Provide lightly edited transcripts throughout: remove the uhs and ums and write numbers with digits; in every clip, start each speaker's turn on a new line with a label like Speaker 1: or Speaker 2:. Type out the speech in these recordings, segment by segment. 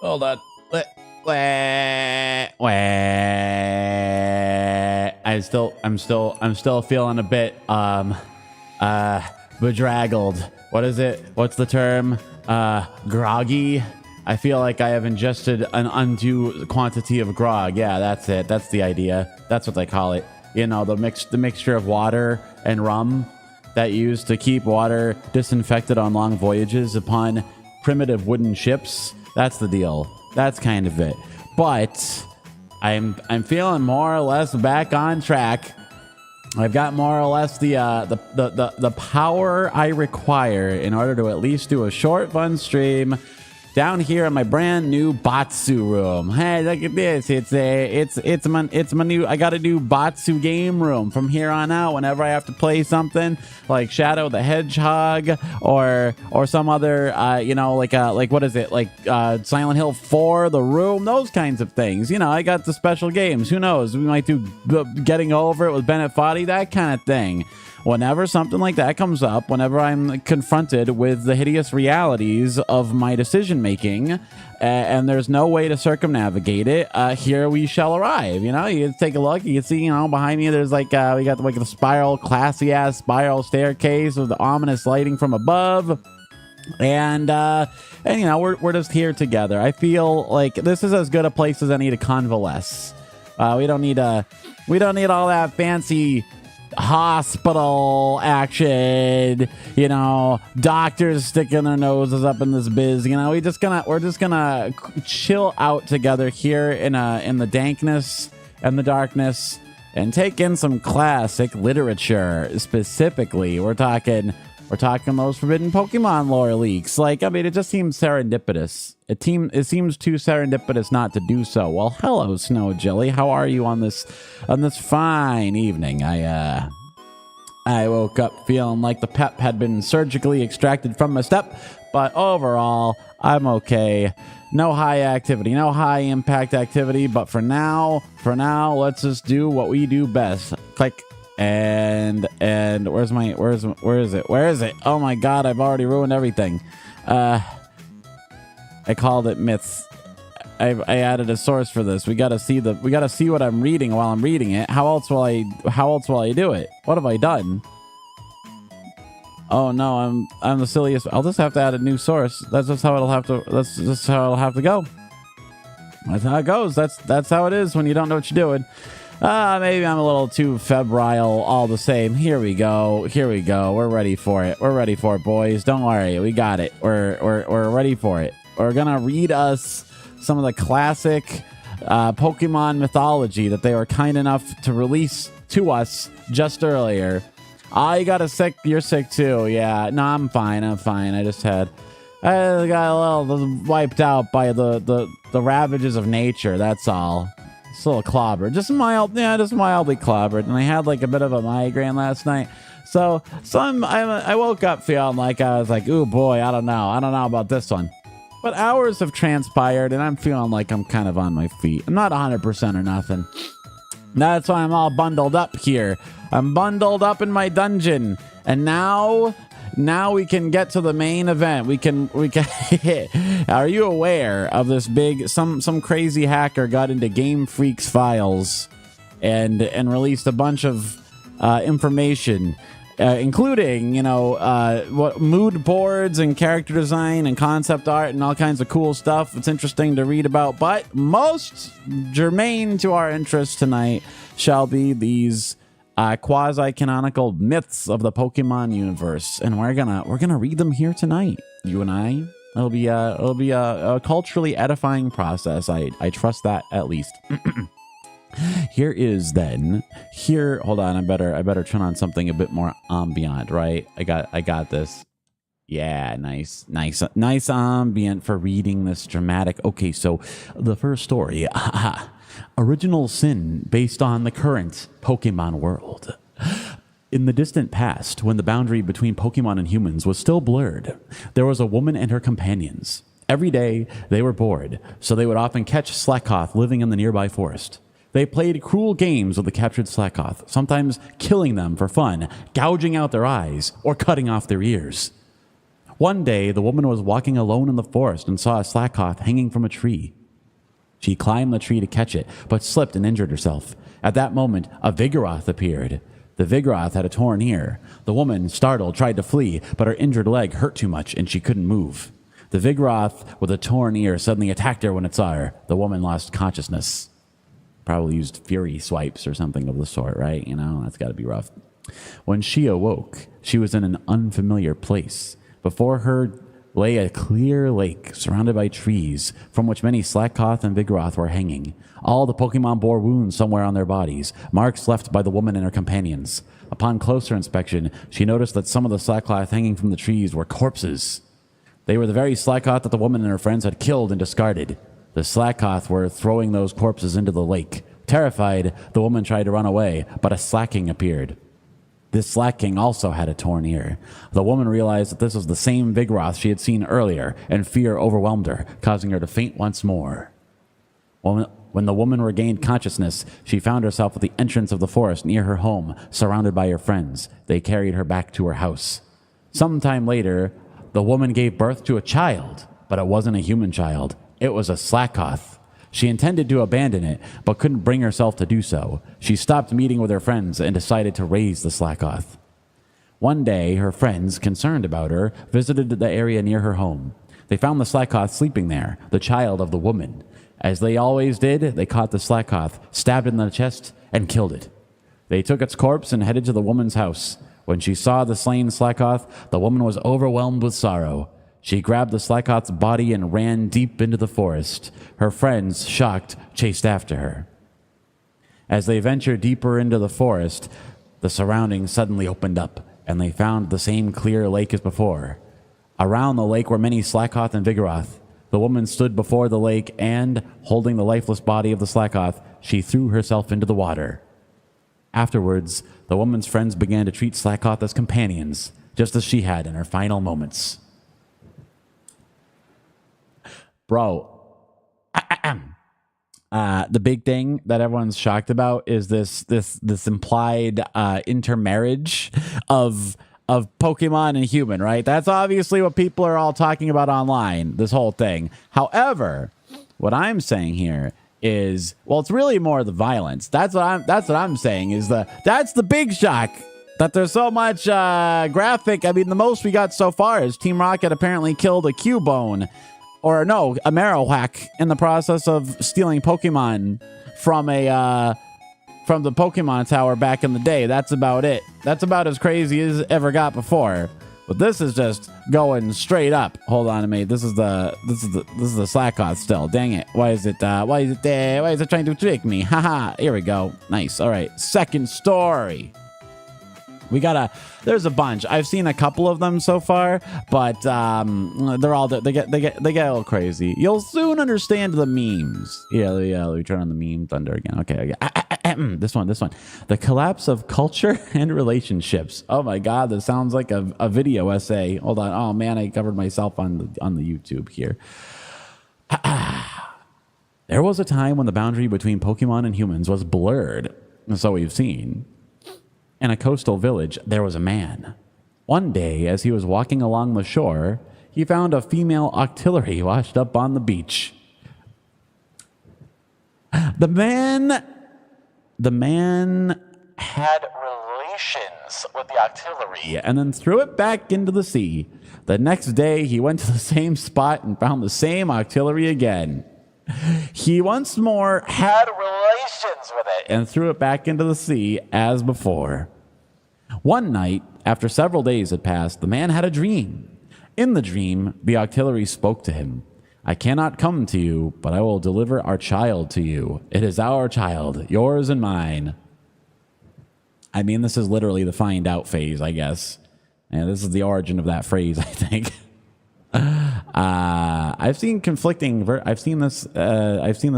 Speaker 1: Hold on. I'm still feeling a bit bedraggled. What is it? What's the term? Groggy. I feel like I have ingested an undue quantity of grog. Yeah, that's it. That's the idea. That's what they call it. You know, the mixture of water and rum that you use to keep water disinfected on long voyages upon primitive wooden ships. That's the deal. That's kind of it. But I'm feeling more or less back on track. I've got more or less the power I require in order to at least do a short fun stream down here in my brand new Batsu room. Hey, look at this. It's my new, I got a new Batsu game room from here on out. Whenever I have to play something like Shadow the Hedgehog or some other like what is it? Like Silent Hill 4, The Room, those kinds of things. You know, I got the special games. Who knows? We might do Getting Over It with Bennett Foddy, that kind of thing. Whenever something like that comes up, whenever I'm confronted with the hideous realities of my decision making, and there's no way to circumnavigate it, here we shall arrive. You know, you take a look, you can see, you know, behind me there's like we got like the spiral, classy ass spiral staircase with the ominous lighting from above, and you know, we're just here together. I feel like this is as good a place as any to convalesce. We don't need all that fancy hospital action, you know, doctors sticking their noses up in this biz. You know, we're just gonna chill out together here in the dankness and the darkness and take in some classic literature. Specifically, we're talking those forbidden Pokemon lore leaks. Like, I mean, it just seems serendipitous. It seems too serendipitous not to do so. Well, hello, Snow Jelly. How are you on this fine evening? I woke up feeling like the pep had been surgically extracted from my step, but overall, I'm okay. No high activity, no high impact activity, but for now, let's just do what we do best. Click. And where is it? Oh my god, I've already ruined everything. I called it myths. I added a source for this. We gotta see what I'm reading while I'm reading it. How else will I do it? What have I done? Oh no, I'm the silliest. I'll just have to add a new source. That's just how it'll have to go. That's how it goes. That's how it is when you don't know what you're doing. Maybe I'm a little too febrile all the same. Here we go. We're ready for it. Boys. Don't worry. We got it. We're ready for it. We're going to read us some of the classic Pokemon mythology that they were kind enough to release to us just earlier. Oh, you got a sick. You're sick too. Yeah. No, I'm fine. I got a little wiped out by the ravages of nature. That's all. It's a little clobbered, just mildly clobbered, and I had like a bit of a migraine last night, so I woke up feeling like I was like, ooh boy, I don't know about this one, but hours have transpired, and I'm feeling like I'm kind of on my feet. I'm not 100% or nothing. That's why I'm all bundled up here. I'm bundled up in my dungeon, and now we can get to the main event. We can Are you aware of this big some crazy hacker got into Game Freak's files and released a bunch of information, including, you know, what mood boards and character design and concept art and all kinds of cool stuff. It's interesting to read about, but most germane to our interest tonight shall be these quasi-canonical myths of the Pokemon universe, and we're gonna read them here tonight, you and I. It'll be a culturally edifying process. I trust that, at least. Hold on, I better turn on something a bit more ambient, right? I got this. Yeah, nice ambient for reading this dramatic. Okay, so the first story. Original sin based on the current Pokemon world. In the distant past, when the boundary between Pokemon and humans was still blurred, there was a woman and her companions. Every day, they were bored, so they would often catch Slakoth living in the nearby forest. They played cruel games with the captured Slakoth, sometimes killing them for fun, gouging out their eyes, or cutting off their ears. One day, the woman was walking alone in the forest and saw a slackcoth hanging from a tree. She climbed the tree to catch it, but slipped and injured herself. At that moment, a Vigoroth appeared. The Vigoroth had a torn ear. The woman, startled, tried to flee, but her injured leg hurt too much and she couldn't move. The Vigoroth with a torn ear suddenly attacked her when it saw her. The woman lost consciousness. Probably used fury swipes or something of the sort, right? You know, that's got to be rough. When she awoke, she was in an unfamiliar place. Before her lay a clear lake surrounded by trees from which many slackcoth and Vigoroth were hanging. All the Pokemon bore wounds somewhere on their bodies, marks left by the woman and her companions. Upon closer inspection, she noticed that some of the slackcoth hanging from the trees were corpses. They were the very slackcoth that the woman and her friends had killed and discarded. The slackcoth were throwing those corpses into the lake. Terrified, the woman tried to run away, but a Slaking appeared. This Slaking also had a torn ear. The woman realized that this was the same Vigoroth she had seen earlier, and fear overwhelmed her, causing her to faint once more. When the woman regained consciousness, she found herself at the entrance of the forest near her home, surrounded by her friends. They carried her back to her house. Sometime later, the woman gave birth to a child, but it wasn't a human child. It was a slackcoth. She intended to abandon it, but couldn't bring herself to do so. She stopped meeting with her friends and decided to raise the slackcoth. One day, her friends, concerned about her, visited the area near her home. They found the slackcoth sleeping there, the child of the woman. As they always did, they caught the slackcoth, stabbed it in the chest, and killed it. They took its corpse and headed to the woman's house. When she saw the slain slackcoth, the woman was overwhelmed with sorrow. She grabbed the slackcoth's body and ran deep into the forest. Her friends, shocked, chased after her. As they ventured deeper into the forest, the surroundings suddenly opened up, and they found the same clear lake as before. Around the lake were many slackcoth and Vigoroth. The woman stood before the lake and, holding the lifeless body of the slackcoth, she threw herself into the water. Afterwards, the woman's friends began to treat slackcoth as companions, just as she had in her final moments. Bro, the big thing that everyone's shocked about is this implied intermarriage of Pokemon and human, right? That's obviously what people are all talking about online, this whole thing. However, what I'm saying here is, well, it's really more the violence. That's what I'm saying is that's the big shock. That there's so much graphic. I mean, the most we got so far is Team Rocket apparently killed a Cubone. Or no, a Marowak in the process of stealing Pokemon from the Pokemon Tower back in the day. That's about it. That's about as crazy as it ever got before. But this is just going straight up. Hold on a minute. This is the slackcoth still. Dang it. Why is it trying to trick me? Haha. Here we go. Nice. All right. Second story. There's a bunch. I've seen a couple of them so far, but they get a little crazy. You'll soon understand the memes. Yeah. Let me turn on the meme thunder again. Okay. This one. The collapse of culture and relationships. Oh my God, this sounds like a video essay. Hold on. Oh man, I covered myself on the YouTube here. There was a time when the boundary between Pokemon and humans was blurred. So we've seen. In a coastal village, there was a man. One day, as he was walking along the shore, he found a female octillery washed up on the beach. The man had relations with the octillery and then threw it back into the sea. The next day, he went to the same spot and found the same octillery again. He once more had relations with it and threw it back into the sea as before. One night, after several days had passed, the man had a dream. In the dream, the octillery spoke to him. I cannot come to you, but I will deliver our child to you. It is our child, yours and mine. I mean, this is literally the find out phase, I guess. And this is the origin of that phrase, I think. I've seen conflicting. I've seen this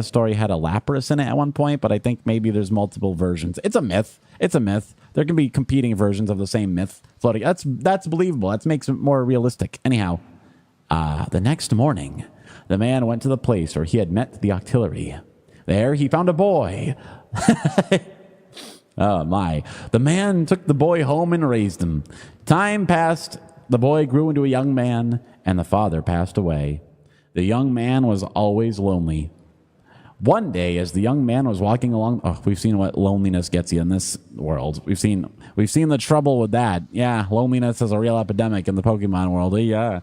Speaker 1: story had a Lapras in it at one point, but I think maybe there's multiple versions. It's a myth. There can be competing versions of the same myth floating. That's believable. That makes it more realistic. Anyhow, the next morning, the man went to the place where he had met the octillery. There, he found a boy. Oh my! The man took the boy home and raised him. Time passed. the boy grew into a young man, and the father passed away. The young man was always lonely. One day, as the young man was walking along, we've seen what loneliness gets you in this world. We've seen the trouble with that. Yeah, loneliness is a real epidemic in the Pokemon world. Yeah.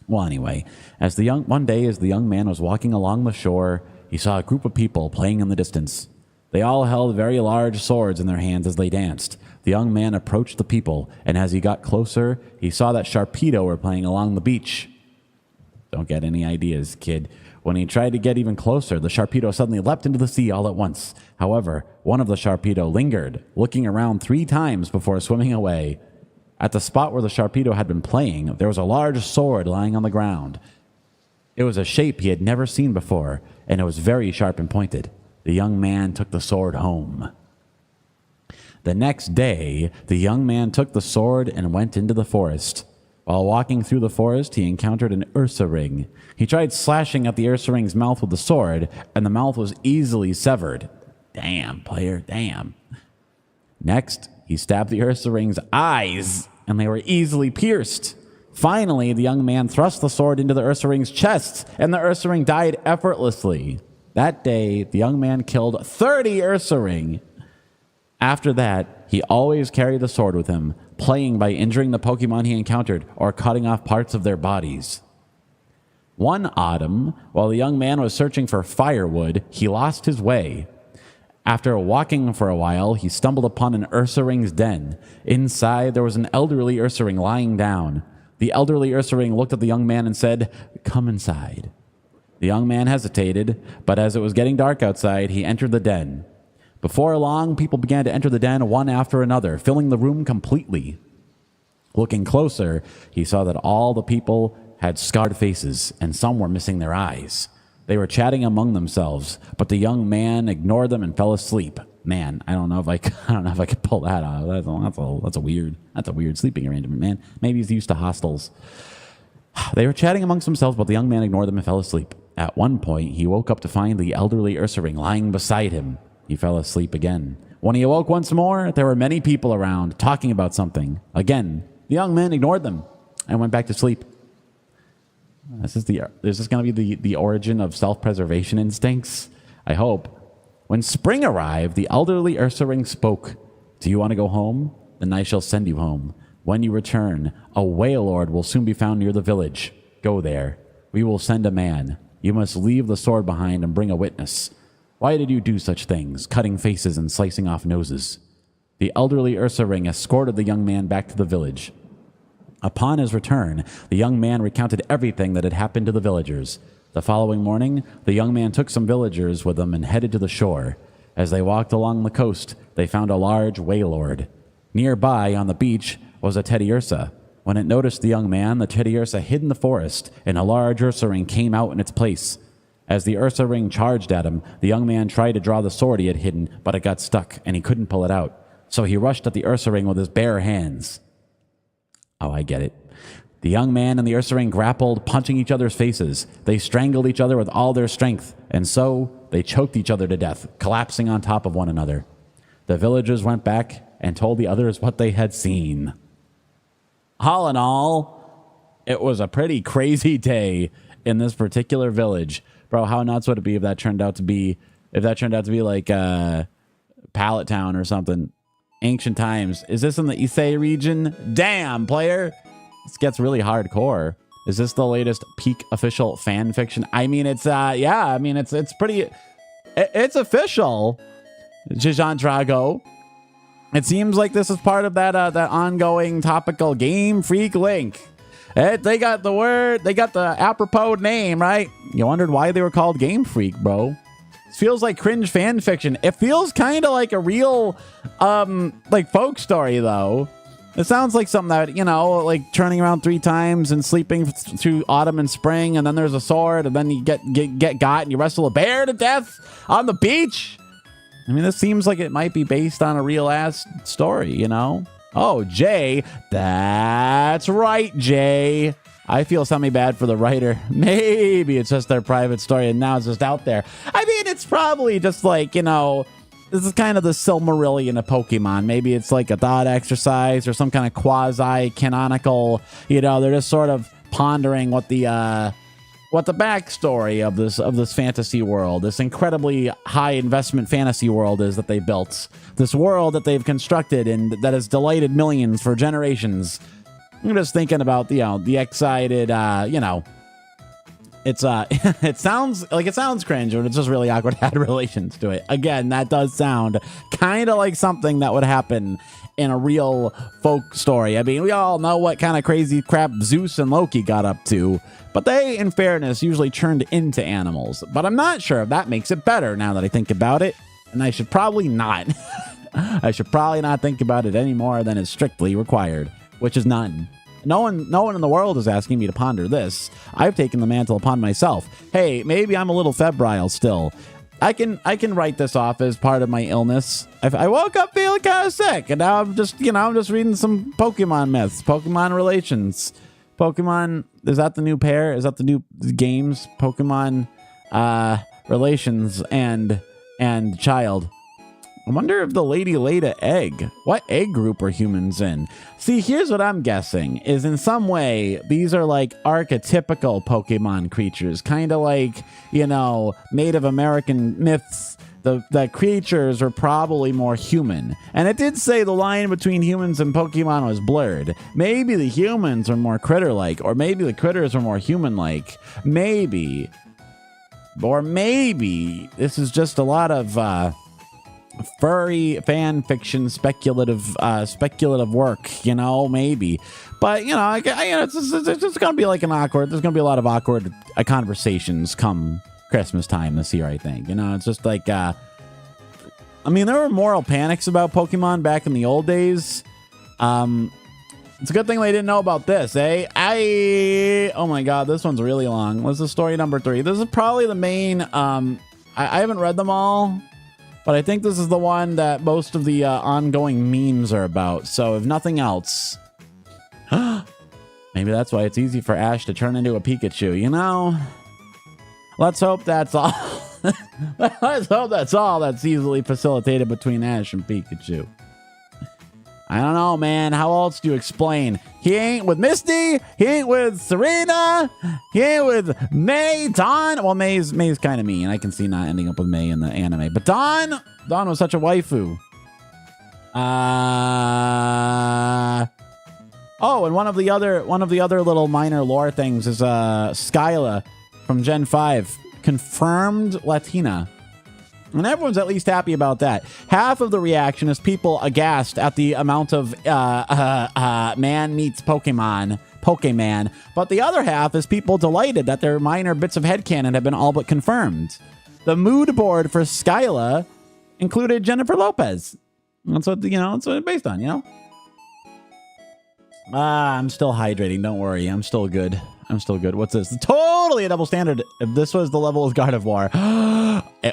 Speaker 1: Well, anyway, one day, as the young man was walking along the shore, he saw a group of people playing in the distance. They all held very large swords in their hands as they danced. The young man approached the people, and as he got closer, he saw that Sharpedo were playing along the beach. Don't get any ideas, kid. When he tried to get even closer, the Sharpedo suddenly leapt into the sea all at once. However, one of the Sharpedo lingered, looking around 3 times before swimming away. At the spot where the Sharpedo had been playing, there was a large sword lying on the ground. It was a shape he had never seen before, and it was very sharp and pointed. The young man took the sword home. The next day, the young man took the sword and went into the forest. While walking through the forest, he encountered an Ursa ring. He tried slashing at the Ursa ring's mouth with the sword, and the mouth was easily severed. Damn, player, damn. Next, he stabbed the Ursa ring's eyes, and they were easily pierced. Finally, the young man thrust the sword into the Ursa ring's chest, and the Ursa ring died effortlessly. That day, the young man killed 30 Ursa ring. After that, he always carried the sword with him, playing by injuring the Pokemon he encountered or cutting off parts of their bodies. One autumn, while the young man was searching for firewood, he lost his way. After walking for a while, he stumbled upon an Ursa ring's den. Inside, there was an elderly Ursa ring lying down. The elderly Ursa ring looked at the young man and said, "Come inside." The young man hesitated, but as it was getting dark outside, he entered the den. Before long, people began to enter the den one after another, filling the room completely. Looking closer, he saw that all the people had scarred faces, and some were missing their eyes. They were chatting among themselves, but the young man ignored them and fell asleep. Man, I don't know if I could pull that off. That's a weird sleeping arrangement, man. Maybe he's used to hostels. They were chatting amongst themselves, but the young man ignored them and fell asleep. At one point, he woke up to find the elderly Ursa ring lying beside him. He fell asleep again. When he awoke once more, there were many people around talking about something. Again, the young man ignored them and went back to sleep. Is this going to be the origin of self-preservation instincts? I hope. When spring arrived, the elderly Ursa ring spoke. "Do you want to go home? Then I shall send you home. When you return, a Wailord will soon be found near the village. Go there. We will send a man. You must leave the sword behind and bring a witness. Why did you do such things, cutting faces and slicing off noses?" The elderly Ursa ring escorted the young man back to the village. Upon his return, the young man recounted everything that had happened to the villagers. The following morning, the young man took some villagers with him and headed to the shore. As they walked along the coast, they found a large Wailord. Nearby, on the beach, was a Teddiursa. When it noticed the young man, the Teddiursa hid in the forest, and a large Ursa ring came out in its place. As the Ursa ring charged at him, the young man tried to draw the sword he had hidden, but it got stuck, and he couldn't pull it out. So he rushed at the Ursa ring with his bare hands. Oh, I get it. The young man and the Ursa ring grappled, punching each other's faces. They strangled each other with all their strength, and so they choked each other to death, collapsing on top of one another. The villagers went back and told the others what they had seen. All in all, it was a pretty crazy day in this particular village. Bro, how nuts would it be if that turned out to be like Pallet Town or something? Ancient times. Is this in the Issei region? Damn, player. This gets really hardcore. Is this the latest peak official fan fiction? I mean, it's it's pretty. It's official. Jijan Drago. It seems like this is part of that ongoing topical Game Freak link. They got the apropos name, right? You wondered why they were called Game Freak, bro. It feels like cringe fan fiction. It feels kind of like a real, like folk story, though. It sounds like something that, like turning around 3 times and sleeping through autumn and spring, and then there's a sword, and then you get got and you wrestle a bear to death on the beach. I mean, this seems like it might be based on a real-ass story, Oh, Jay. That's right, Jay. I feel semi-bad for the writer. Maybe it's just their private story and now it's just out there. I mean, it's probably just like, this is kind of the Silmarillion of Pokemon. Maybe it's like a thought exercise or some kind of quasi-canonical, you know, they're just sort of pondering what the backstory of this fantasy world, this incredibly high investment fantasy world is that they built. This world that they've constructed and that has delighted millions for generations. I'm just thinking about, you know, the excited, you know, it's it sounds cringe, but it's just really awkward had relations to it. Again, that does sound kind of like something that would happen in a real folk story. I mean, we all know what kind of crazy crap Zeus and Loki got up to, but they, in fairness, usually turned into animals. But I'm not sure if that makes it better now that I think about it, and I should probably not. I should probably not think about it any more than is strictly required, which is none. No one in the world is asking me to ponder this. I've taken the mantle upon myself. Hey, maybe I'm a little febrile still. I can write this off as part of my illness. I woke up feeling kind of sick, and now I'm just reading some Pokemon myths, Pokemon relations. Pokemon, is that the new pair? Is that the new games? Pokemon relations and child. I wonder if the lady laid an egg. What egg group are humans in? See, here's what I'm guessing, is in some way, these are like archetypical Pokemon creatures, kind of like, you know, Native American myths. The creatures are probably more human. And it did say the line between humans and Pokemon was blurred. Maybe the humans are more critter-like, or maybe the critters are more human-like. Maybe. Or maybe this is just a lot of furry fan fiction, speculative work, you know, maybe. But, you know, it's just going to be like there's going to be a lot of awkward conversations come Christmas time this year, I think. You know, it's just like, I mean, there were moral panics about Pokemon back in the old days. It's a good thing they didn't know about this, eh? Oh my God, this one's really long. This is story number 3. This is probably the main, I haven't read them all, but I think this is the one that most of the ongoing memes are about. So if nothing else, maybe that's why it's easy for Ash to turn into a Pikachu, you know? Let's hope that's all. Let's hope that's all that's easily facilitated between Ash and Pikachu. I don't know, man. How else do you explain? He ain't with Misty. He ain't with Serena. He ain't with May. Dawn. Well, May's kind of mean. I can see not ending up with May in the anime. But Dawn was such a waifu. Oh, and one of the other little minor lore things is Skyla from Gen 5, confirmed Latina. And everyone's at least happy about that. Half of the reaction is people aghast at the amount of man meets Pokemon. But the other half is people delighted that their minor bits of headcanon have been all but confirmed. The mood board for Skyla included Jennifer Lopez. That's what, you know, that's what it's based on, you know? I'm still hydrating. Don't worry. I'm still good. What's this? Totally a double standard. If this was the level of Gardevoir.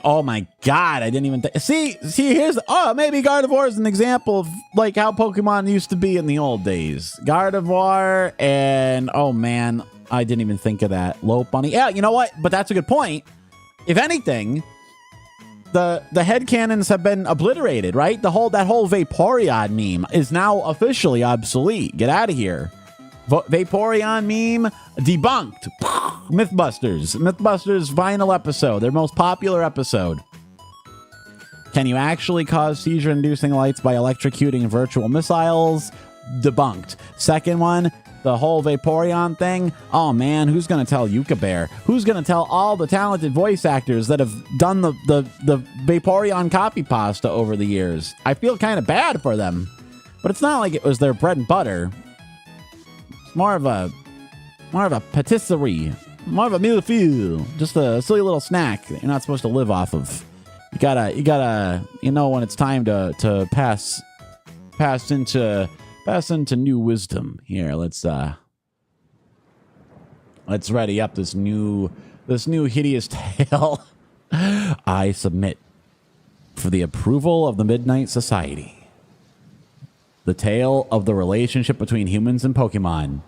Speaker 1: Oh my God. I didn't even see, here's, maybe Gardevoir is an example of like how Pokemon used to be in the old days. Gardevoir and, oh man, I didn't even think of that. Lopunny. Yeah, you know what? But that's a good point. If anything, the headcanons have been obliterated, right? That whole Vaporeon meme is now officially obsolete. Get out of here. Vaporeon meme debunked. Mythbusters final episode, their most popular episode. Can you actually cause seizure-inducing lights by electrocuting virtual missiles? Debunked. Second one, the whole Vaporeon thing. Oh man, who's gonna tell Yuka Bear? Who's gonna tell all the talented voice actors that have done the Vaporeon copy pasta over the years? I feel kind of bad for them, but it's not like it was their bread and butter. It's more of a patisserie, more of a millefeuille, just a silly little snack that you're not supposed to live off of. You gotta, you know, when it's time to pass into new wisdom. Here, let's ready up this new hideous tale. I submit for the approval of the Midnight Society. The tale of the relationship between humans and Pokemon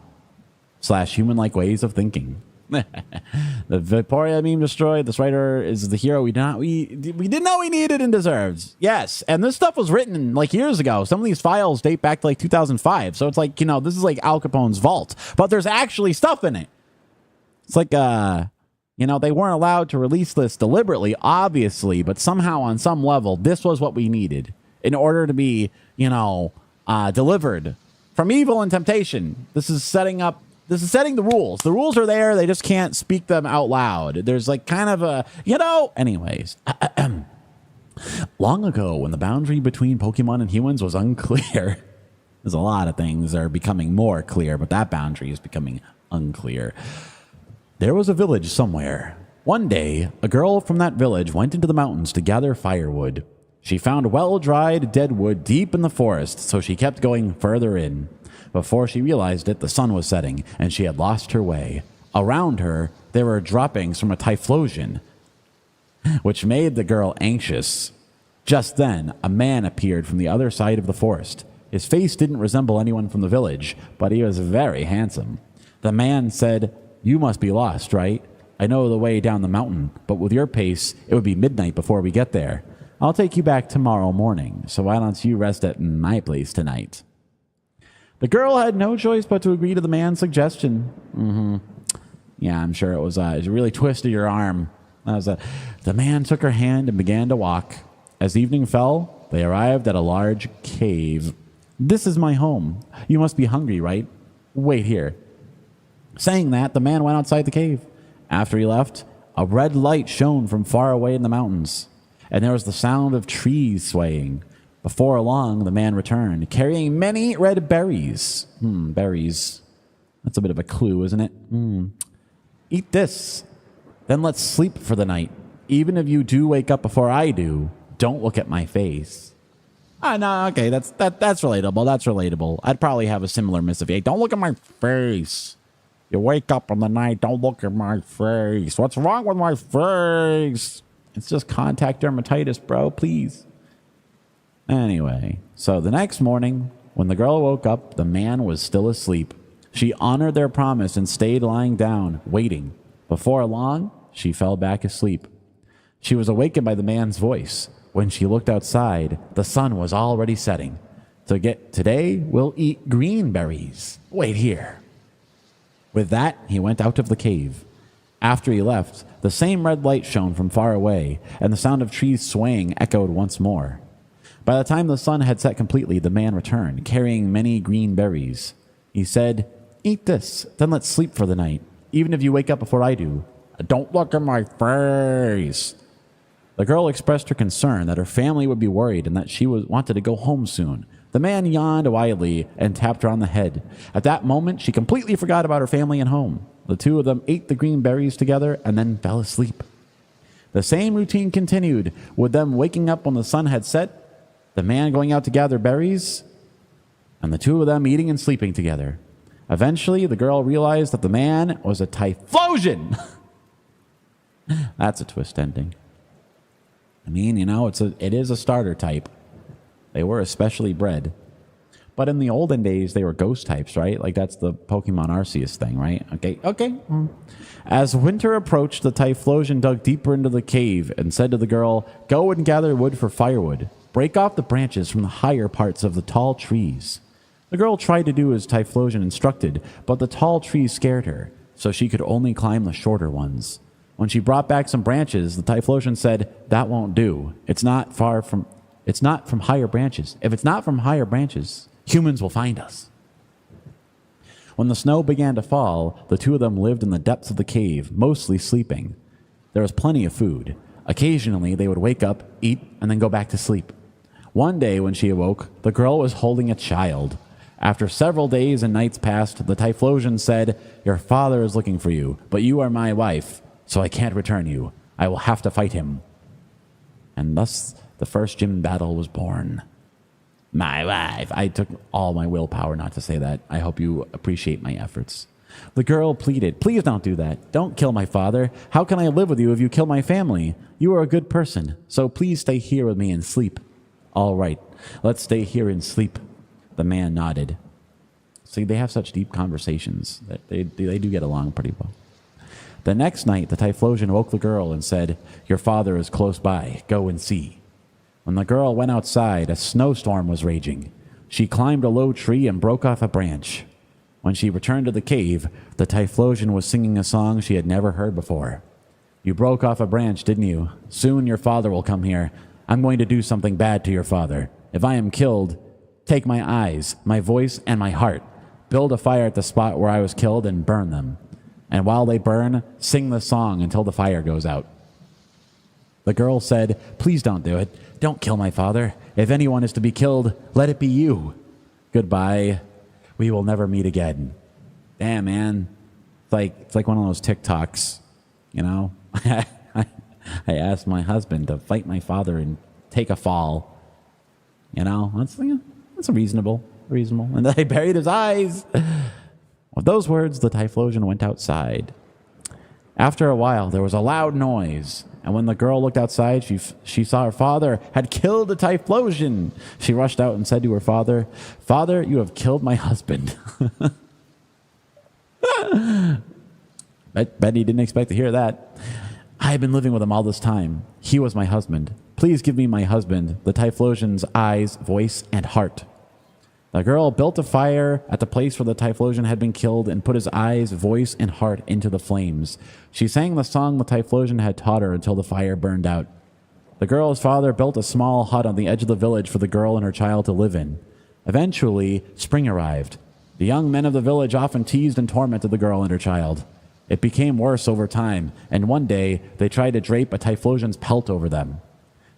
Speaker 1: / human-like ways of thinking. The Vaporia meme destroyed. This writer is the hero we didn't know we needed and deserved. Yes, and this stuff was written like years ago. Some of these files date back to like 2005. So it's like, this is like Al Capone's vault, but there's actually stuff in it. It's like, they weren't allowed to release this deliberately, obviously, but somehow on some level, this was what we needed in order to be, delivered from evil and temptation. This is setting the rules. The rules are there. They just can't speak them out loud. There's like kind of a, anyways. Long ago, when the boundary between Pokemon and humans was unclear, there's a lot of things that are becoming more clear, but that boundary is becoming unclear. There was a village somewhere. One day, a girl from that village went into the mountains to gather firewood. She found well-dried dead wood deep in the forest, so she kept going further in. Before she realized it, the sun was setting, and she had lost her way. Around her, there were droppings from a Typhlosion, which made the girl anxious. Just then, a man appeared from the other side of the forest. His face didn't resemble anyone from the village, but he was very handsome. The man said, "You must be lost, right? I know the way down the mountain, but with your pace, it would be midnight before we get there. I'll take you back tomorrow morning, so why don't you rest at my place tonight?" The girl had no choice but to agree to the man's suggestion. Yeah, I'm sure it was it really twisted your arm. The man took her hand and began to walk. As evening fell, they arrived at a large cave. "This is my home. You must be hungry, right? Wait here." Saying that, the man went outside the cave. After he left, a red light shone from far away in the mountains, and there was the sound of trees swaying. Before long, the man returned, carrying many red berries. Berries. That's a bit of a clue, isn't it? "Eat this. Then let's sleep for the night. Even if you do wake up before I do, don't look at my face." No, okay, that's relatable. That's relatable. I'd probably have a similar missive. Hey, don't look at my face. You wake up in the night, don't look at my face. What's wrong with my face? It's just contact dermatitis, bro. Please. Anyway, so the next morning, when the girl woke up, the man was still asleep. She honored their promise and stayed lying down, waiting. Before long, she fell back asleep. She was awakened by the man's voice. When she looked outside, the sun was already setting. Today, we'll eat green berries. Wait here. With that, he went out of the cave. After he left, the same red light shone from far away, and the sound of trees swaying echoed once more. By the time the sun had set completely, the man returned, carrying many green berries. He said, "Eat this, then let's sleep for the night. Even if you wake up before I do, don't look at my face." The girl expressed her concern that her family would be worried and that she wanted to go home soon. The man yawned widely and tapped her on the head. At that moment, she completely forgot about her family and home. The two of them ate the green berries together and then fell asleep. The same routine continued, with them waking up when the sun had set, the man going out to gather berries, and the two of them eating and sleeping together. Eventually, the girl realized that the man was a Typhlosion. That's a twist ending. I mean, it is a starter type. They were especially bred. But in the olden days, they were ghost types, right? Like, that's the Pokemon Arceus thing, right? Okay. As winter approached, the Typhlosion dug deeper into the cave and said to the girl, "Go and gather wood for firewood. Break off the branches from the higher parts of the tall trees." The girl tried to do as Typhlosion instructed, but the tall trees scared her, so she could only climb the shorter ones. When she brought back some branches, the Typhlosion said, "That won't do. It's not from higher branches. If it's not from higher branches, humans will find us." When the snow began to fall, the two of them lived in the depths of the cave, mostly sleeping. There was plenty of food. Occasionally, they would wake up, eat, and then go back to sleep. One day when she awoke, the girl was holding a child. After several days and nights passed, the Typhlosion said, "Your father is looking for you, but you are my wife, so I can't return you. I will have to fight him." And thus, the first gym battle was born. My wife. I took all my willpower not to say that. I hope you appreciate my efforts. The girl pleaded, "Please don't do that. Don't kill my father. How can I live with you if you kill my family? You are a good person, so please stay here with me and sleep." "All right, let's stay here and sleep." The man nodded. See, they have such deep conversations that they do get along pretty well. The next night, the Typhlosion woke the girl and said, "Your father is close by. Go and see." When the girl went outside, a snowstorm was raging. She climbed a low tree and broke off a branch. When she returned to the cave, the Typhlosion was singing a song she had never heard before. "You broke off a branch, didn't you? Soon your father will come here. I'm going to do something bad to your father. If I am killed, take my eyes, my voice, and my heart. Build a fire at the spot where I was killed and burn them. And while they burn, sing the song until the fire goes out." The girl said, "Please don't do it. Don't kill my father. If anyone is to be killed, let it be you. Goodbye. We will never meet again." Damn, man. It's like one of those TikToks, you know? I asked my husband to fight my father and take a fall. You know, that's reasonable. And then I buried his eyes. With those words, the Typhlosion went outside. After a while, there was a loud noise, and when the girl looked outside, she saw her father had killed the Typhlosion. She rushed out and said to her father, "Father, you have killed my husband." Bet he didn't expect to hear that. "I have been living with him all this time. He was my husband. Please give me my husband, the Typhlosion's eyes, voice, and heart." The girl built a fire at the place where the Typhlosion had been killed and put his eyes, voice, and heart into the flames. She sang the song the Typhlosion had taught her until the fire burned out. The girl's father built a small hut on the edge of the village for the girl and her child to live in. Eventually, spring arrived. The young men of the village often teased and tormented the girl and her child. It became worse over time, and one day they tried to drape a Typhlosion's pelt over them.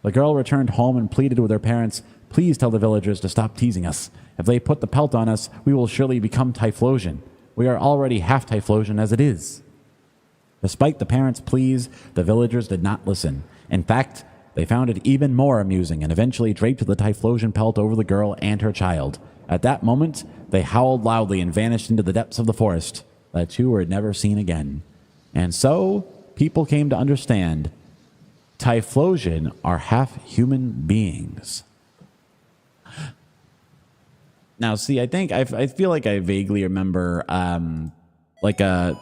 Speaker 1: The girl returned home and pleaded with her parents, "Please tell the villagers to stop teasing us. If they put the pelt on us, we will surely become Typhlosion. We are already half Typhlosion as it is." Despite the parents' pleas, the villagers did not listen. In fact, they found it even more amusing and eventually draped the Typhlosion pelt over the girl and her child. At that moment, they howled loudly and vanished into the depths of the forest. The two were never seen again. And so, people came to understand Typhlosion are half human beings. Now, see, I feel like I vaguely remember, like a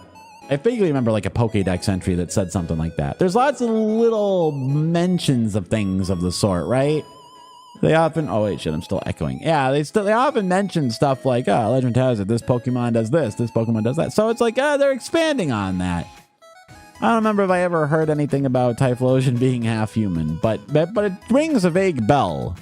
Speaker 1: Pokédex entry that said something like that. There's lots of little mentions of things of the sort, right? They often, oh wait, shit, I'm still echoing. Yeah, they often mention stuff like, legend has it, this Pokemon does this Pokemon does that. So it's like, they're expanding on that. I don't remember if I ever heard anything about Typhlosion being half human, but it rings a vague bell.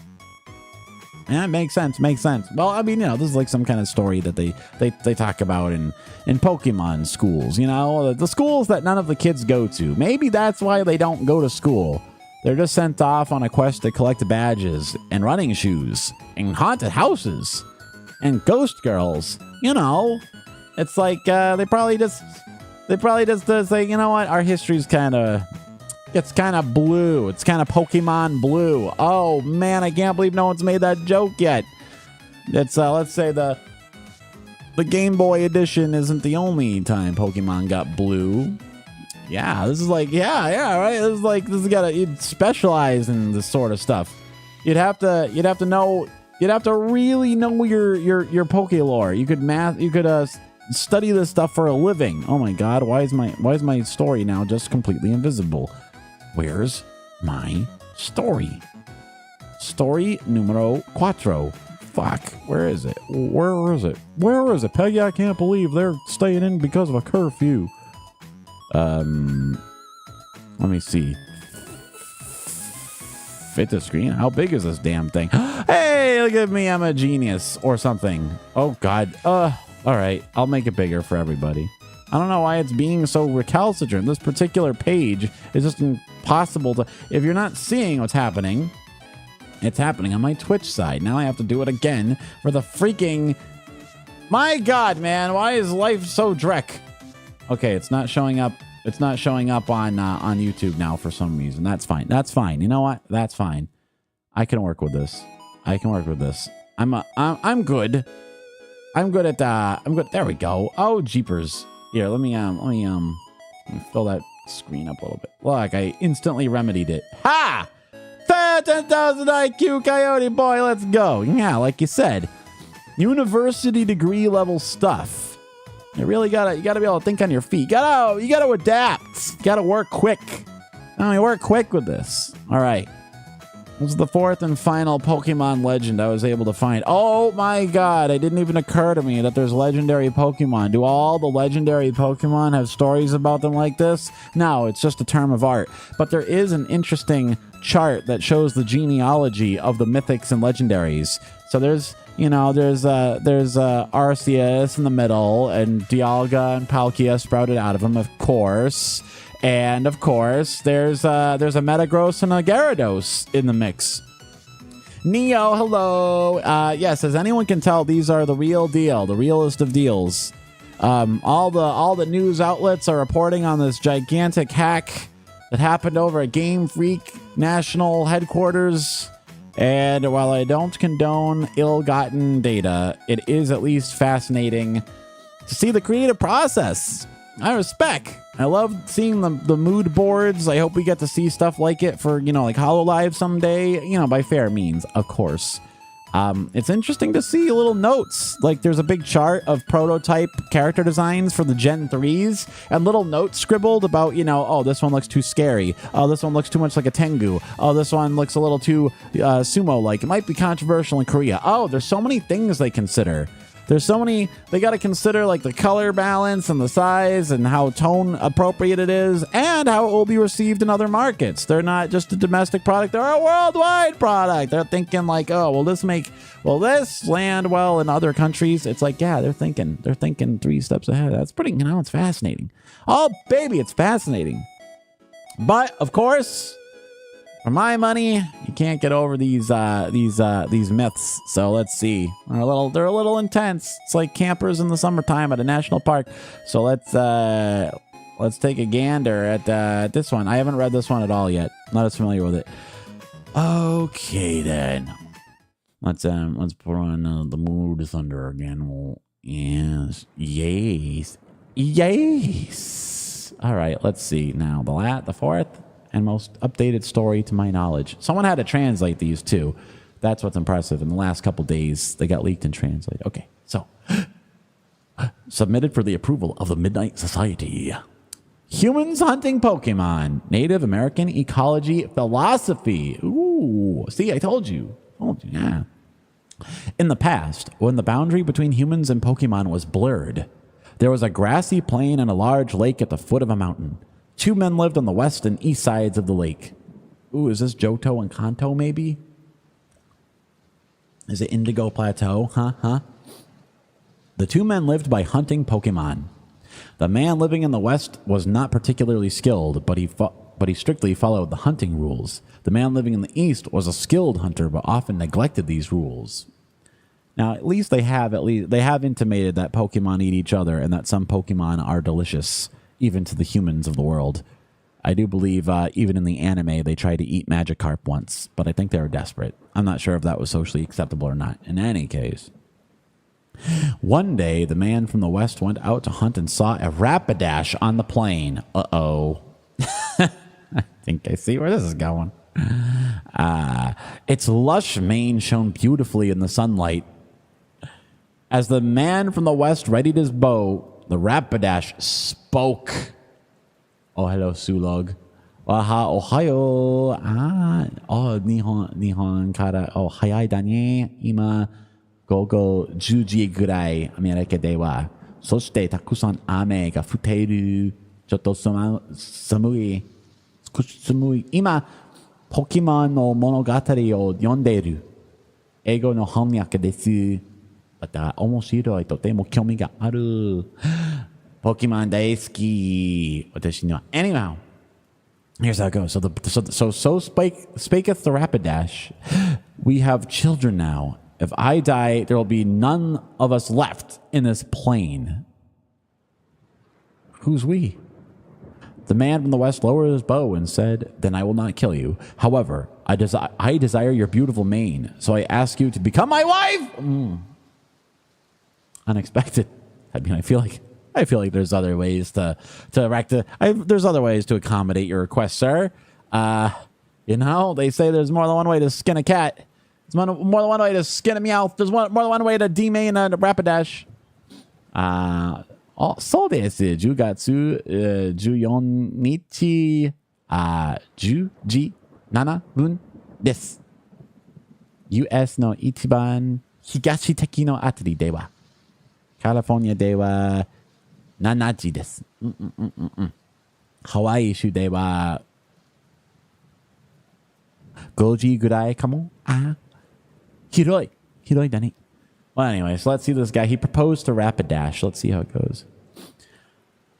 Speaker 1: Yeah, it makes sense. Well, I mean, this is like some kind of story that they talk about in Pokemon schools, the schools that none of the kids go to. Maybe that's why they don't go to school. They're just sent off on a quest to collect badges and running shoes and haunted houses and ghost girls. It's like they probably just say, you know what, our history's it's kind of blue. It's kind of Pokemon blue. Oh, man, I can't believe no one's made that joke yet. It's, let's say the Game Boy edition isn't the only time Pokemon got blue. Yeah, this is like, yeah, right? You'd specialize in this sort of stuff. You'd have to really know your Poke lore. You could study this stuff for a living. Oh my God, why is my story now just completely invisible? Where's my story? Story numero cuatro. Fuck, where is it? Peggy, I can't believe they're staying in because of a curfew. Let me see. Fit the screen? How big is this damn thing? Hey, look at me, I'm a genius or something. Oh God. All right, I'll make it bigger for everybody. I don't know why it's being so recalcitrant. This particular page is just impossible to... If you're not seeing what's happening, it's happening on my Twitch side. Now I have to do it again for the freaking... My God, man, why is life so dreck? Okay, it's not showing up. It's not showing up on YouTube now for some reason. That's fine. You know what? That's fine. I can work with this. I'm good. I'm good at there we go. Oh, jeepers. Here, let me fill that screen up a little bit. Look, I instantly remedied it. Ha! 10,000 IQ, Coyote boy, let's go. Yeah, like you said, university degree level stuff. You gotta be able to think on your feet. You gotta adapt. You gotta work quick. Work quick with this. All right. This is the fourth and final Pokemon legend I was able to find. Oh my god, it didn't even occur to me that there's legendary Pokemon. Do all the legendary Pokemon have stories about them like this? No, it's just a term of art. But there is an interesting chart that shows the genealogy of the mythics and legendaries. So there's Arceus in the middle, and Dialga and Palkia sprouted out of him, of course. And of course, there's a Metagross and a Gyarados in the mix. Neo, hello. Yes, as anyone can tell, these are the real deal, the realest of deals. All the news outlets are reporting on this gigantic hack that happened over at Game Freak National Headquarters. And while I don't condone ill-gotten data, it is at least fascinating to see the creative process. I love seeing the mood boards. I hope we get to see stuff like it for, like HoloLive someday, by fair means, of course. It's interesting to see little notes. Like there's a big chart of prototype character designs for the Gen 3s and little notes scribbled about, oh, this one looks too scary. Oh, this one looks too much like a Tengu. Oh, this one looks a little too sumo-like. It might be controversial in Korea. Oh, there's so many things they consider. There's so many, they got to consider like the color balance and the size and how tone appropriate it is and how it will be received in other markets. They're not just a domestic product, they're a worldwide product. They're thinking like, oh, will this land well in other countries? It's like, yeah, they're thinking 3 steps ahead. That's pretty, it's fascinating. Oh, baby, it's fascinating. But of course, for my money, you can't get over these myths. So let's see. They're a little intense. It's like campers in the summertime at a national park. So let's take a gander at this one. I haven't read this one at all yet. Not as familiar with it. Okay then. Let's put on the Mood Thunder again. Yes. All right. Let's see now. The fourth and most updated story to my knowledge. Someone had to translate these too. That's what's impressive. In the last couple days, they got leaked and translated. Okay, so submitted for the approval of the Midnight Society. Humans hunting Pokemon. Native American ecology philosophy. Ooh, see, I told you. Yeah. In the past, when the boundary between humans and Pokemon was blurred, there was a grassy plain and a large lake at the foot of a mountain. 2 men lived on the west and east sides of the lake. Ooh, is this Johto and Kanto, maybe? Is it Indigo Plateau? Huh? The 2 men lived by hunting Pokemon. The man living in the west was not particularly skilled, but he strictly followed the hunting rules. The man living in the east was a skilled hunter, but often neglected these rules. Now, at least they have intimated that Pokemon eat each other and that some Pokemon are delicious, even to the humans of the world. I do believe even in the anime they tried to eat Magikarp once, but I think they were desperate. I'm not sure if that was socially acceptable or not. In any case, one day the man from the west went out to hunt and saw a Rapidash on the plain. Uh-oh. I think I see where this is going. Its lush mane shone beautifully in the sunlight. As the man from the west readied his bow, the Rapidash spoke. Oh, hello, Sulog. Waha, ohayo. Nihon kara. Oh, hayai da ne. Ima, gogo, 10時ぐらい、アメリカでは。そして、たくさん雨が降っている。ちょっと寒い。少し寒い。今、ポケモンの物語を読んでいる。英語の翻訳です。また面白い、とても興味がある。ポケモン大好き。私には。Anyhow, here's how it goes. So spaketh the Rapidash. We have children now. If I die, there will be none of us left in this plain. Who's we? The man from the west lowered his bow and said, Then I will not kill you. However, I desire your beautiful mane, so I ask you to become my wife. Unexpected. I mean, I feel like there's other ways there's other ways to accommodate your request, sir. They say there's more than one way to skin a cat. There's more than one way to skin a Meowth. There's more than one way to demain a Rapidash. あ、そうです。10月、14日、10時7分です。US の一番東的のあたりでは、カリフォルニアでは7時です。ハワイ州では5時ぐらいかも。広いだね。Well, anyways, let's see this guy. He proposed to Rapidash. Let's see how it goes.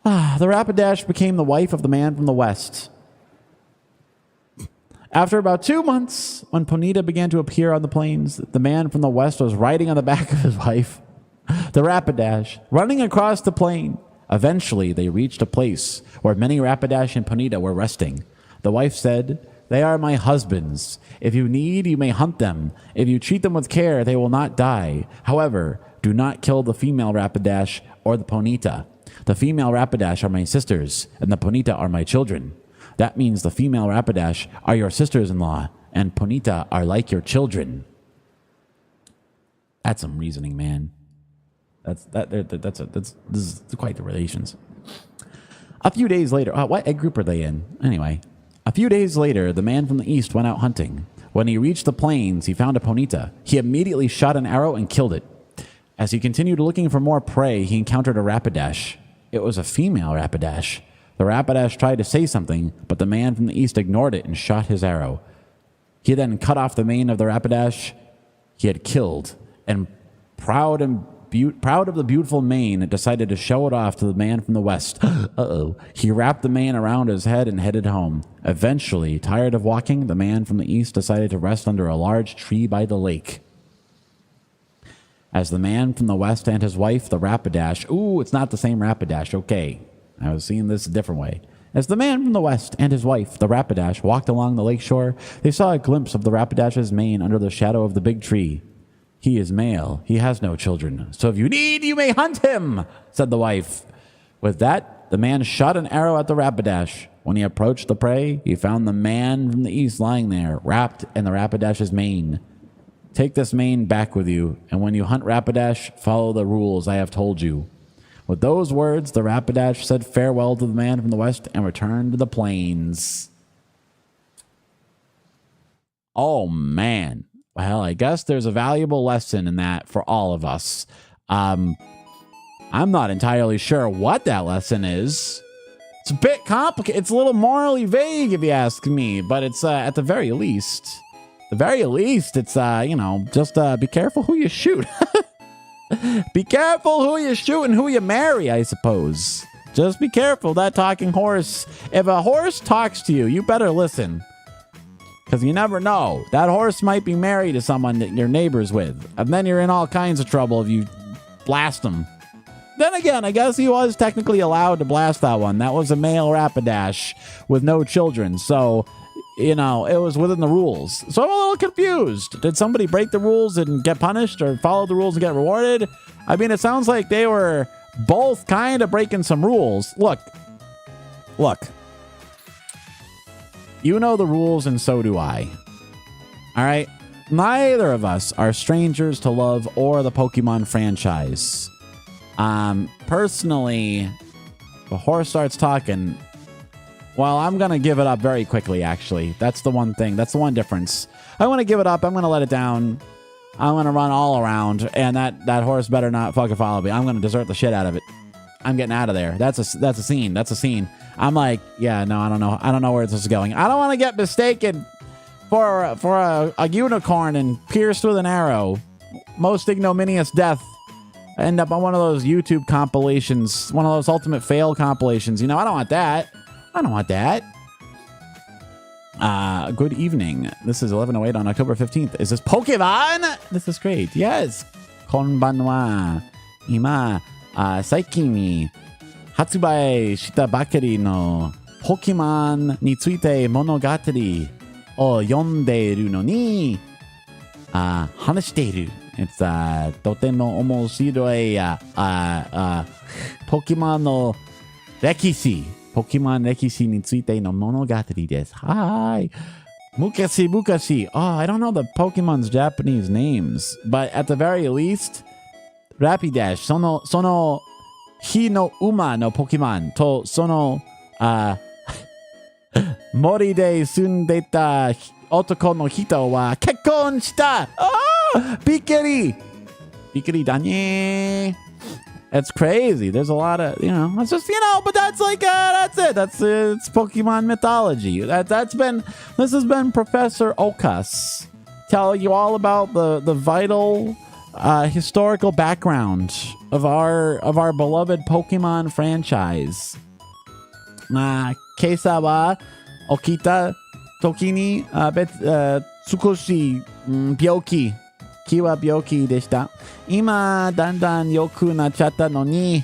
Speaker 1: The Rapidash became the wife of the man from the West. After about 2 months, when Ponyta began to appear on the plains, the man from the West was riding on the back of his wife, the Rapidash, running across the plain. Eventually, they reached a place where many Rapidash and Ponyta were resting. The wife said, "They are my husbands. If you need, you may hunt them. If you treat them with care, they will not die. However, do not kill the female Rapidash or the Ponyta. The female Rapidash are my sisters, and the Ponyta are my children. That means the female Rapidash are your sisters-in-law, and Ponyta are like your children." That's some reasoning, man. This is quite the relations. A few days later, what egg group are they in? Anyway, a few days later, the man from the east went out hunting. When he reached the plains, he found a Ponyta. He immediately shot an arrow and killed it. As he continued looking for more prey, he encountered a Rapidash. It was a female Rapidash. The Rapidash tried to say something, but the man from the east ignored it and shot his arrow. He then cut off the mane of the Rapidash he had killed, and proud of the beautiful mane, decided to show it off to the man from the west. He wrapped the mane around his head and headed home. Eventually, tired of walking, the man from the east decided to rest under a large tree by the lake. As the man from the west and his wife, the Rapidash... Ooh, it's not the same Rapidash. Okay. I was seeing this a different way. As the man from the west and his wife, the Rapidash, walked along the lake shore, they saw a glimpse of the Rapidash's mane under the shadow of the big tree. "He is male. He has no children. So if you need, you may hunt him," said the wife. With that, the man shot an arrow at the Rapidash. When he approached the prey, he found the man from the east lying there, wrapped in the Rapidash's mane. "Take this mane back with you, and when you hunt Rapidash, follow the rules I have told you." With those words, the Rapidash said farewell to the man from the west and returned to the plains. Oh, man. Well, I guess there's a valuable lesson in that for all of us. I'm not entirely sure what that lesson is. It's a bit complicated. It's a little morally vague, if you ask me, but it's at the very least, it's, just be careful who you shoot. Be careful who you shoot and who you marry, I suppose. Just be careful, that talking horse. If a horse talks to you, you better listen. Because you never know. That horse might be married to someone that you're neighbors with. And then you're in all kinds of trouble if you blast him. Then again, I guess he was technically allowed to blast that one. That was a male Rapidash with no children. So, it was within the rules. So I'm a little confused. Did somebody break the rules and get punished, or follow the rules and get rewarded? I mean, it sounds like they were both kind of breaking some rules. Look. You know the rules, and so do I. All right? Neither of us are strangers to love or the Pokemon franchise. Personally, the horse starts talking. Well, I'm going to give it up very quickly, actually. That's the one thing. That's the one difference. I want to give it up. I'm going to let it down. I'm going to run all around, and that horse better not fucking follow me. I'm going to desert the shit out of it. I'm getting out of there. That's a scene. That's a scene. I'm like, yeah, no, I don't know. I don't know where this is going. I don't want to get mistaken for a unicorn and pierced with an arrow. Most ignominious death. I end up on one of those YouTube compilations, one of those ultimate fail compilations. I don't want that. I don't want that. Good evening. This is 11:08 on October 15th. Is this Pokemon? This is great. Yes. Konbanwa. Ima. 最近に発売したばかりのポケモンについて物語を読んでいるのに話している。とても面白いポケモンの歴史についての物語です。はい。昔。I don't know the Pokemon's Japanese names, but at the very least, Rapidash, その hi no uma no Pokemon to sono mori de sundeta otoko no hito wa kekkon shita. Oh, bikiri danye. It's crazy. There's a lot of, it's just, but that's like, that's it. It's Pokemon mythology. This has been Professor Okas telling you all about the vital historical background of our beloved Pokemon franchise. Keisa wa okita toki ni tsukushi byoki. Kiwa byoki deshita. Ima dandan yoku nachatta no ni.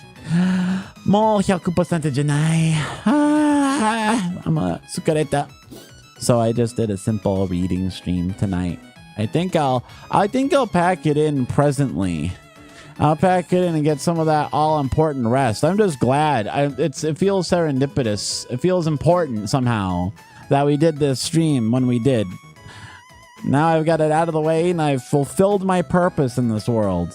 Speaker 1: Mo 100% janai. I'm a tsukareta. So I just did a simple reading stream tonight. I think I'll pack it in presently. I'll pack it in and get some of that all-important rest. I'm just glad. It feels serendipitous. It feels important somehow that we did this stream when we did. Now I've got it out of the way and I've fulfilled my purpose in this world.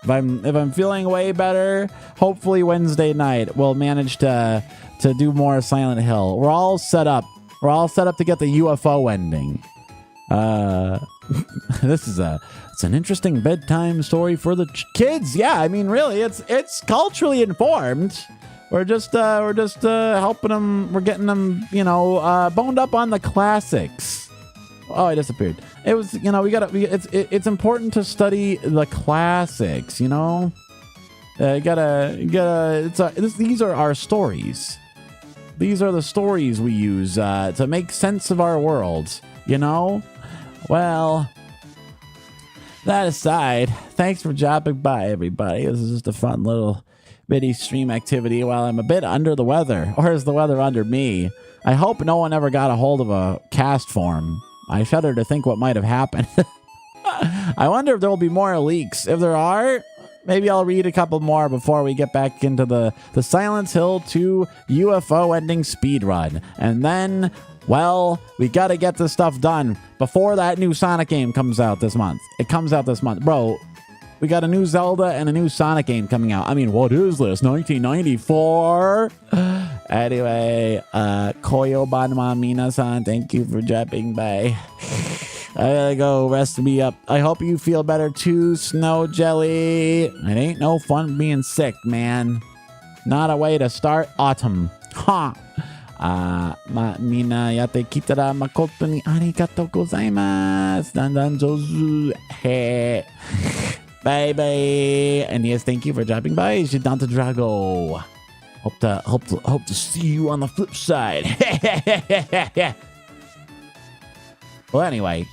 Speaker 1: If I'm feeling way better, hopefully Wednesday night we'll manage to do more Silent Hill. We're all set up. We're all set up to get the UFO ending. It's an interesting bedtime story for the kids. Yeah, I mean, really, it's culturally informed. We're just helping them. We're getting them, boned up on the classics. Oh, I disappeared. It was, it's important to study the classics. These are our stories. These are the stories we use to make sense of our world. Well, that aside, thanks for dropping by, everybody. This is just a fun little mini stream activity while I'm a bit under the weather. Or is the weather under me? I hope no one ever got a hold of a cast form. I shudder to think what might have happened. I wonder if there will be more leaks. If there are, maybe I'll read a couple more before we get back into the Silent Hill 2 UFO ending speedrun. And then, well, we got to get this stuff done before that new Sonic game comes out this month. It comes out this month. Bro, we got a new Zelda and a new Sonic game coming out. I mean, what is this? 1994? Anyway, Koyo Banma Mina-san, thank you for dropping by. I gotta go rest me up. I hope you feel better too, Snow Jelly. It ain't no fun being sick, man. Not a way to start autumn. Ha! Mina yate kitara makoto ni arigatou gozaimasu. Dandan jozu. He. Bye bye. And yes, thank you for dropping by, Shidanta Drago. Hope to see you on the flip side. Well, anyway.